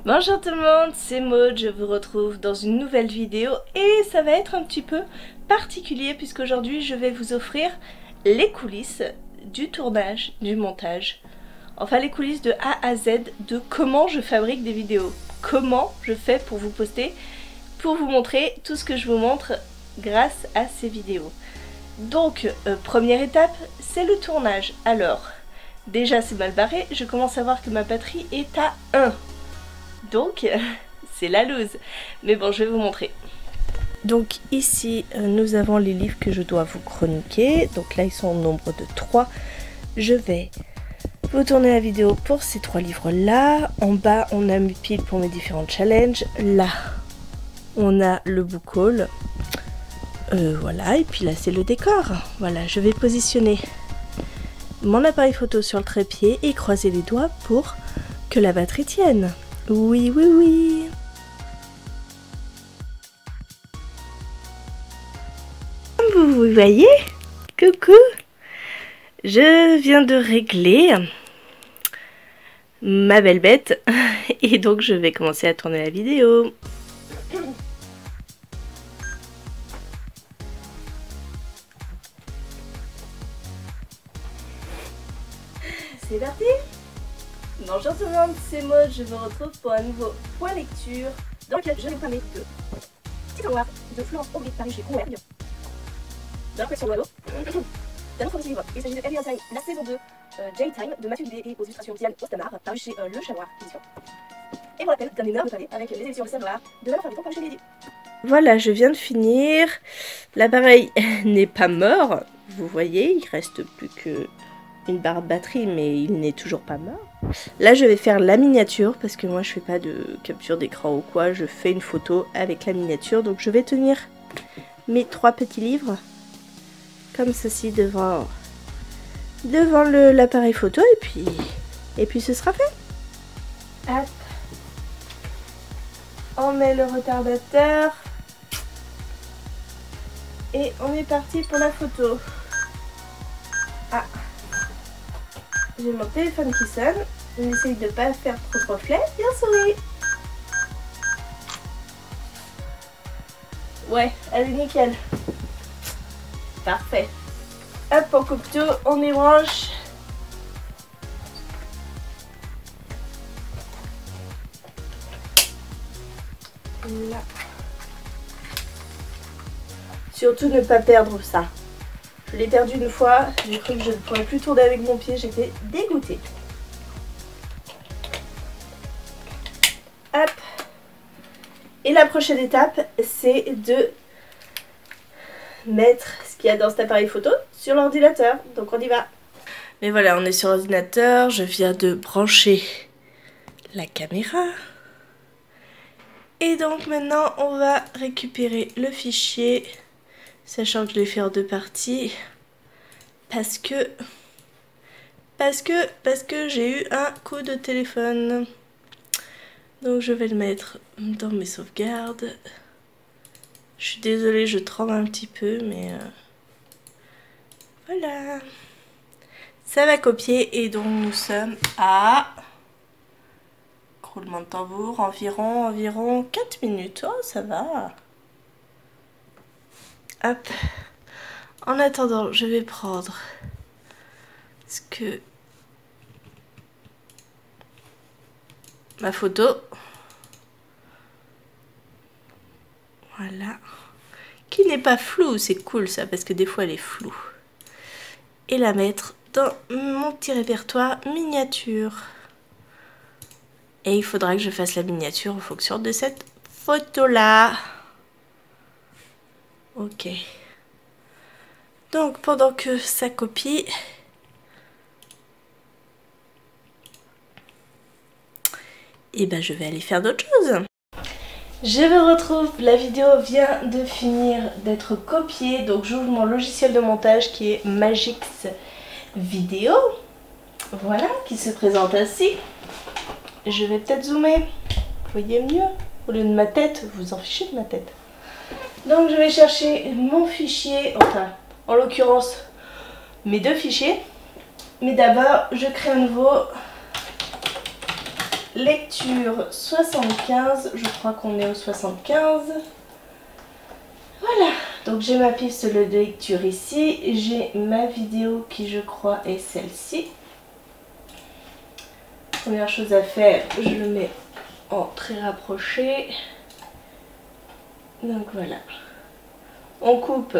Bonjour tout le monde, c'est Maud, je vous retrouve dans une nouvelle vidéo et ça va être un petit peu particulier puisqu'aujourd'hui je vais vous offrir les coulisses du tournage, du montage, enfin les coulisses de A à Z de comment je fabrique des vidéos, comment je fais pour vous poster, pour vous montrer tout ce que je vous montre grâce à ces vidéos. Donc première étape, c'est le tournage. Alors déjà c'est mal barré, je commence à voir que ma batterie est à 1. Donc, c'est la loose. Mais bon, je vais vous montrer. Donc ici, nous avons les livres que je dois vous chroniquer. Donc là, ils sont au nombre de 3. Je vais vous tourner la vidéo pour ces 3 livres-là. En bas, on a mes piles pour mes différents challenges. Là, on a le book haul. Voilà, et puis là, c'est le décor. Voilà, je vais positionner mon appareil photo sur le trépied et croiser les doigts pour que la batterie tienne. Oui, oui, oui. Comme vous voyez, coucou, je viens de régler ma belle bête et donc je vais commencer à tourner la vidéo. C'est parti. Bonjour tout le monde, c'est Maud, je vous retrouve pour un nouveau point lecture dans lequel je vais vous parler de Petit Noir de Florence Aubry, paru chez Converge, de l'impression d'oiseau, d'un autre livre. Il s'agit de Every Time, la saison 2, J-Time, de Mathieu Dubé et aux illustrations Diane Ostamar, paru chez Le Chamois édition. Et pour rappel, d'un énorme pavé avec les éditions Le Savoir de la Fabrique, paru chez Lady. Voilà, je viens de finir. L'appareil n'est pas mort, vous voyez, il reste plus que une barre de batterie, mais il n'est toujours pas mort. Là, je vais faire la miniature parce que moi, je fais pas de capture d'écran ou quoi. Je fais une photo avec la miniature. Donc, je vais tenir mes 3 petits livres comme ceci devant l'appareil photo et puis ce sera fait. Hop. On met le retardateur et on est parti pour la photo. Ah. J'ai mon téléphone qui sonne. On essaye de ne pas faire trop de reflets. Bien souris. Ouais, allez, nickel. Parfait. Hop, on coupe tout, on y branche. Là. Surtout ne pas perdre ça. Je l'ai perdu une fois, j'ai cru que je ne pourrais plus tourner avec mon pied, j'étais dégoûtée. Hop. Et la prochaine étape, c'est de mettre ce qu'il y a dans cet appareil photo sur l'ordinateur. Donc on y va. Mais voilà, on est sur l'ordinateur, je viens de brancher la caméra. Et donc maintenant, on va récupérer le fichier. Sachant que je l'ai fait en 2 parties. Parce que j'ai eu un coup de téléphone. Donc je vais le mettre dans mes sauvegardes. Je suis désolée, je tremble un petit peu, mais voilà. Ça va copier et donc nous sommes à roulement de tambour, environ 4 minutes. Oh, ça va. Hop. En attendant, je vais prendre ma photo. Voilà. Qui n'est pas floue, c'est cool ça, parce que des fois elle est floue. Et la mettre dans mon petit répertoire miniature. Et il faudra que je fasse la miniature en fonction de cette photo-là. Ok. Donc pendant que ça copie, et ben je vais aller faire d'autres choses. Je vous retrouve, la vidéo vient de finir d'être copiée, donc j'ouvre mon logiciel de montage qui est Magix Vidéo. Voilà, qui se présente ainsi. Je vais peut-être zoomer, vous voyez mieux, au lieu de ma tête, vous vous en fichez de ma tête. Donc je vais chercher mon fichier, enfin en l'occurrence mes 2 fichiers. Mais d'abord je crée un nouveau lecture 75, je crois qu'on est au 75. Voilà, donc j'ai ma piste de lecture ici, j'ai ma vidéo qui je crois est celle-ci. Première chose à faire, je le mets en très rapproché. Donc voilà. On coupe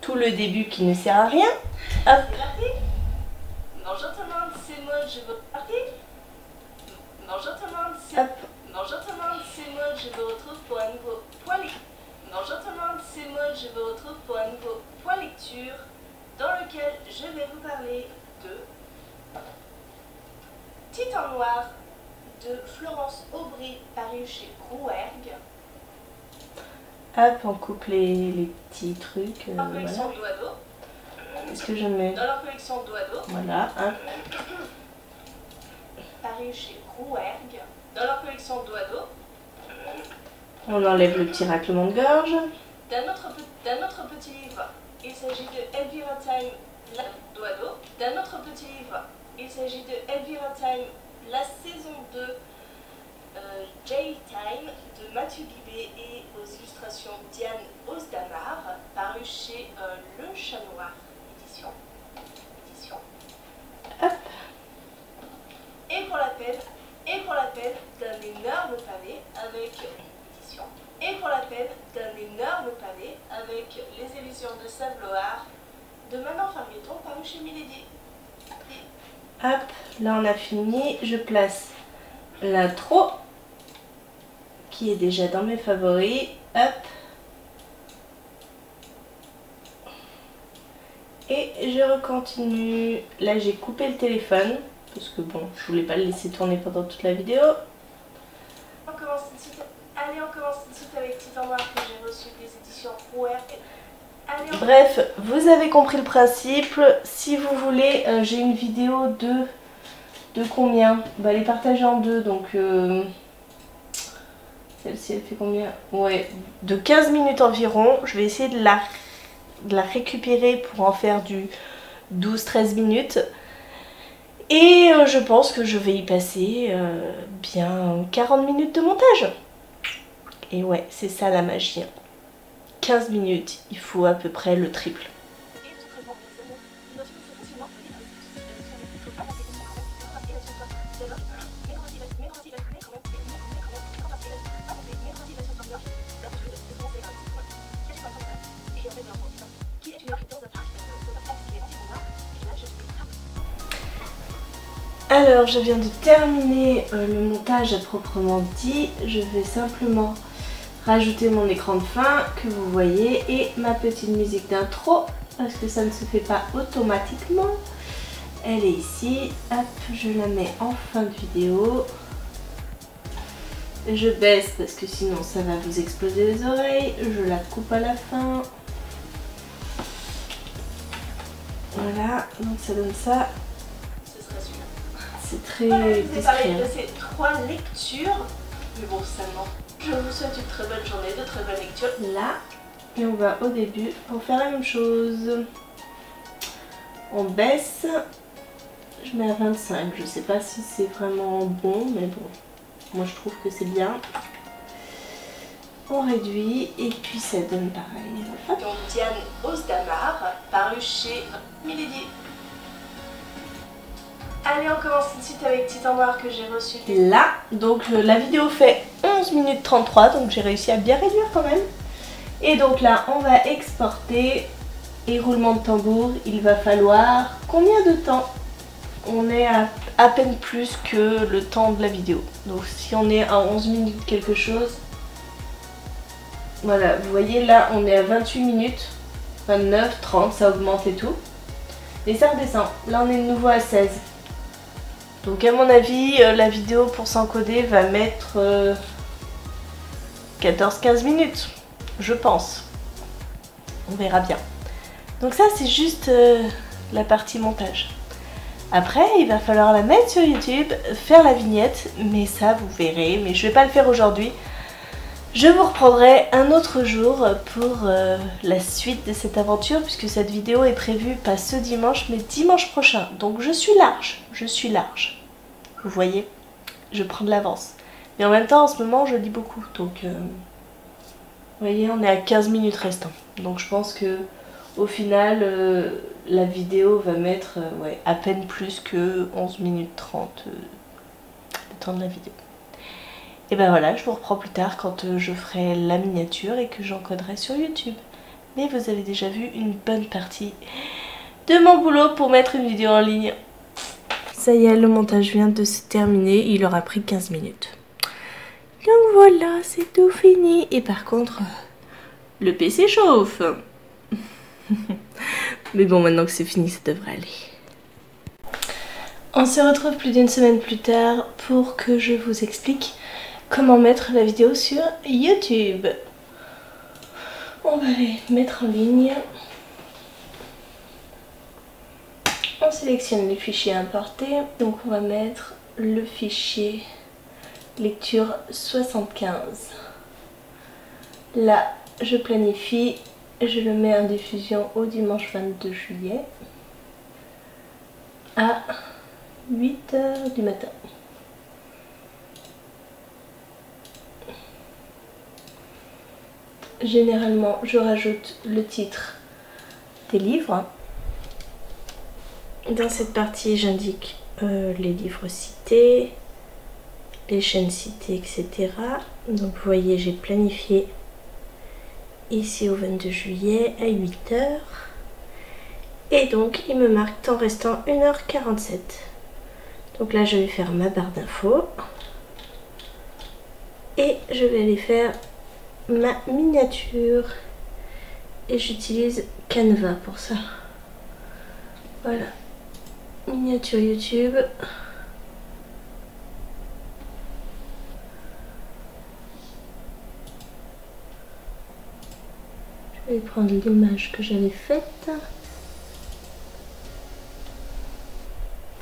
tout le début qui ne sert à rien. Hop. Bonjour tout le monde, c'est moi, je vous Bonjour tout le monde, c'est Bonjour tout le monde, c'est moi, je vous retrouve pour un nouveau point lecture. Bonjour tout le monde, c'est moi, je vous retrouve pour un nouveau point lecture dans lequel je vais vous parler de Titan Noir de Florence Aubry, paru chez Rouergue. Hop, on coupe les petits trucs. Dans leur collection d'oiseaux. Est-ce que je mets dans leur collection d'oiseaux. Voilà, hop. Paru chez Rouergue. Dans leur collection d'oiseaux. On enlève le petit raclement de gorge. D'un autre petit livre, il s'agit de Elvira Time, d'oiseaux. D'un autre petit livre, il s'agit de Elvira Time, la saison 2. J-Time de Mathieu Bibé et aux illustrations Diane Osdamar, paru chez Le Chat Noir édition. Hop. Et pour la peine d'un énorme pavé avec édition. Et pour la peine d'un énorme pavé avec les éditions de Saint-Bloard de Maman Fargueton, paru chez Milady. Hop, là on a fini. Je place l'intro qui est déjà dans mes favoris. Hop. Et je recontinue. Là j'ai coupé le téléphone parce que bon, je voulais pas le laisser tourner pendant toute la vidéo. On commence tout de suite. Allez, on commence tout de suite avec Titan Noir que j'ai reçu des éditions Rouergue. Bref, vous avez compris le principe. Si vous voulez, j'ai une vidéo de combien? Bah, elle est partagée en deux, donc celle-ci elle fait combien? Ouais, de 15 minutes environ. Je vais essayer de la récupérer pour en faire du 12-13 minutes. Et je pense que je vais y passer bien 40 minutes de montage. Et ouais, c'est ça la magie. 15 minutes, il faut à peu près le triple. Alors, je viens de terminer le montage à proprement dit. Je vais simplement rajouter mon écran de fin que vous voyez et ma petite musique d'intro parce que ça ne se fait pas automatiquement. Elle est ici. Hop, je la mets en fin de vidéo. Je baisse parce que sinon ça va vous exploser les oreilles. Je la coupe à la fin. Voilà, donc ça donne ça. C'est très discret. De ces 3 lectures, mais bon seulement. Je vous souhaite une très bonne journée, de très bonnes lectures. Là, et on va au début pour faire la même chose. On baisse, je mets à 25. Je sais pas si c'est vraiment bon, mais bon, moi je trouve que c'est bien. On réduit et puis ça donne pareil. Hop. Donc Diane Osdamar, paru chez Milady. Allez, on commence tout de suite avec Titan Noir que j'ai reçu là. Donc la vidéo fait 11 minutes 33, donc j'ai réussi à bien réduire quand même. Et donc là, on va exporter. Et roulement de tambour, il va falloir combien de temps? On est à peine plus que le temps de la vidéo. Donc si on est à 11 minutes quelque chose, voilà, vous voyez là, on est à 28 minutes, 29, 30, ça augmente et tout. Et ça redescend. Là, on est de nouveau à 16. Donc à mon avis, la vidéo pour s'encoder va mettre 14-15 minutes, je pense. On verra bien. Donc ça c'est juste la partie montage. Après il va falloir la mettre sur YouTube, faire la vignette, mais ça vous verrez, mais je vais pas le faire aujourd'hui. Je vous reprendrai un autre jour pour la suite de cette aventure, puisque cette vidéo est prévue pas ce dimanche mais dimanche prochain. Donc je suis large, vous voyez. je prends de l'avance. Mais en même temps, en ce moment, je lis beaucoup. Donc, vous voyez, on est à 15 minutes restant. Donc je pense que au final, la vidéo va mettre ouais, à peine plus que 11 minutes 30 le temps de la vidéo. Et ben voilà, je vous reprends plus tard quand je ferai la miniature et que j'encoderai sur YouTube. Mais vous avez déjà vu une bonne partie de mon boulot pour mettre une vidéo en ligne. Ça y est, le montage vient de se terminer, il aura pris 15 minutes. Donc voilà, c'est tout fini. Et par contre, le PC chauffe. Mais bon, maintenant que c'est fini, ça devrait aller. On se retrouve plus d'une semaine plus tard pour que je vous explique comment mettre la vidéo sur YouTube. On va les mettre en ligne. On sélectionne les fichiers importés. Donc on va mettre le fichier lecture 75. Là, je planifie. Je le mets en diffusion au dimanche 22 juillet à 8 h du matin. Généralement, je rajoute le titre des livres. Dans cette partie, j'indique les livres cités, les chaînes citées, etc. Donc vous voyez, j'ai planifié ici au 22 juillet à 8 h. Et donc, il me marque temps restant 1 h 47. Donc là, je vais faire ma barre d'infos. Et je vais aller faire ma miniature. Et j'utilise Canva pour ça. Voilà. Miniature YouTube. Je vais prendre l'image que j'avais faite.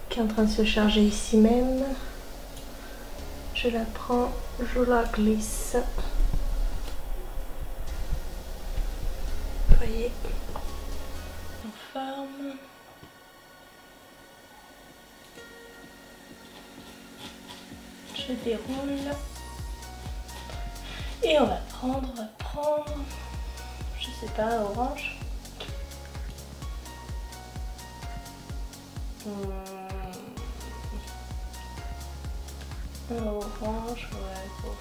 Qui est en train de se charger ici même. Je la prends, je la glisse. Vous voyez. On forme. Je déroule. Et on va prendre, je sais pas, orange. Un orange, ouais, bon.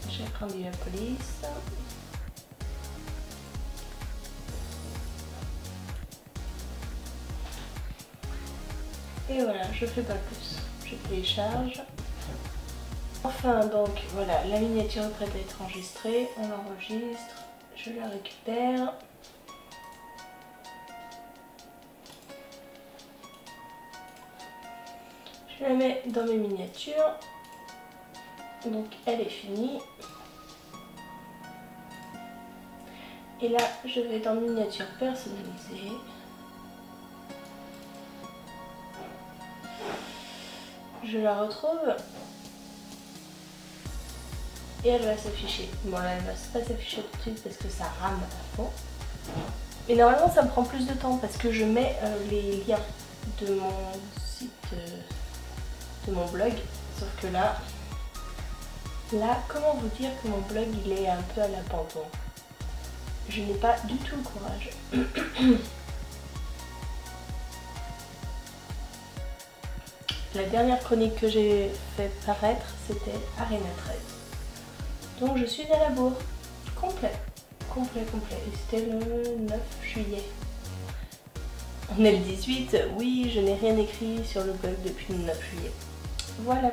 Je vais prendre du police. Et voilà, je fais pas plus. Je télécharge. Enfin donc voilà, la miniature est prête à être enregistrée. On l'enregistre, je la récupère. Je la mets dans mes miniatures. Donc elle est finie. Et là, je vais dans miniature personnalisée. Je la retrouve. Et elle va s'afficher. Bon là, elle va pas s'afficher tout de suite parce que ça rame à fond. Mais normalement, ça me prend plus de temps parce que je mets les liens de mon site, de mon blog. Sauf que là, comment vous dire que mon blog, il est un peu à l'abandon. Je n'ai pas du tout le courage. La dernière chronique que j'ai fait paraître, c'était Arena 13. Donc je suis à la bourre. Complet. Et c'était le 9 juillet. On est le 18. Oui, je n'ai rien écrit sur le blog depuis le 9 juillet. Voilà.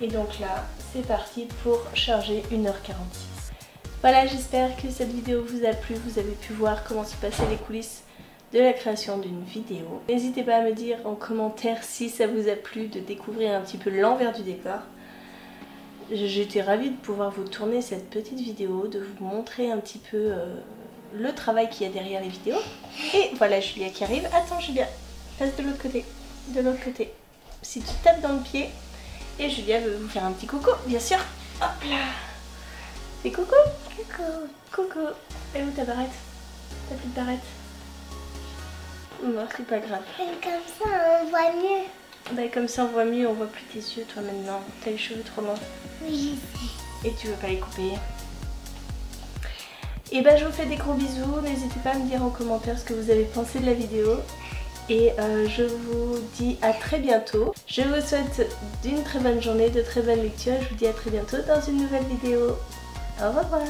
Et donc là, c'est parti pour charger 1 h 46. Voilà, j'espère que cette vidéo vous a plu. Vous avez pu voir comment se passaient les coulisses de la création d'une vidéo. N'hésitez pas à me dire en commentaire si ça vous a plu de découvrir un petit peu l'envers du décor. J'étais ravie de pouvoir vous tourner cette petite vidéo, de vous montrer un petit peu le travail qu'il y a derrière les vidéos. Et voilà Julia qui arrive. Attends Julia, passe de l'autre côté. De l'autre côté. Si tu tapes dans le pied. Et Julia veut vous faire un petit coucou, bien sûr. Hop là. Fais coucou. Coucou. Coucou. Et où ta barrette? T'as plus de barrette? Non, c'est pas grave. Et comme ça, on voit mieux. Bah, comme ça on voit mieux, on voit plus tes yeux toi maintenant. T'as les cheveux trop longs. Oui, je sais. Et tu veux pas les couper. Et bah je vous fais des gros bisous. N'hésitez pas à me dire en commentaire ce que vous avez pensé de la vidéo. Et je vous dis à très bientôt. Je vous souhaite d'une très bonne journée, de très bonnes lectures. Je vous dis à très bientôt dans une nouvelle vidéo. Au revoir.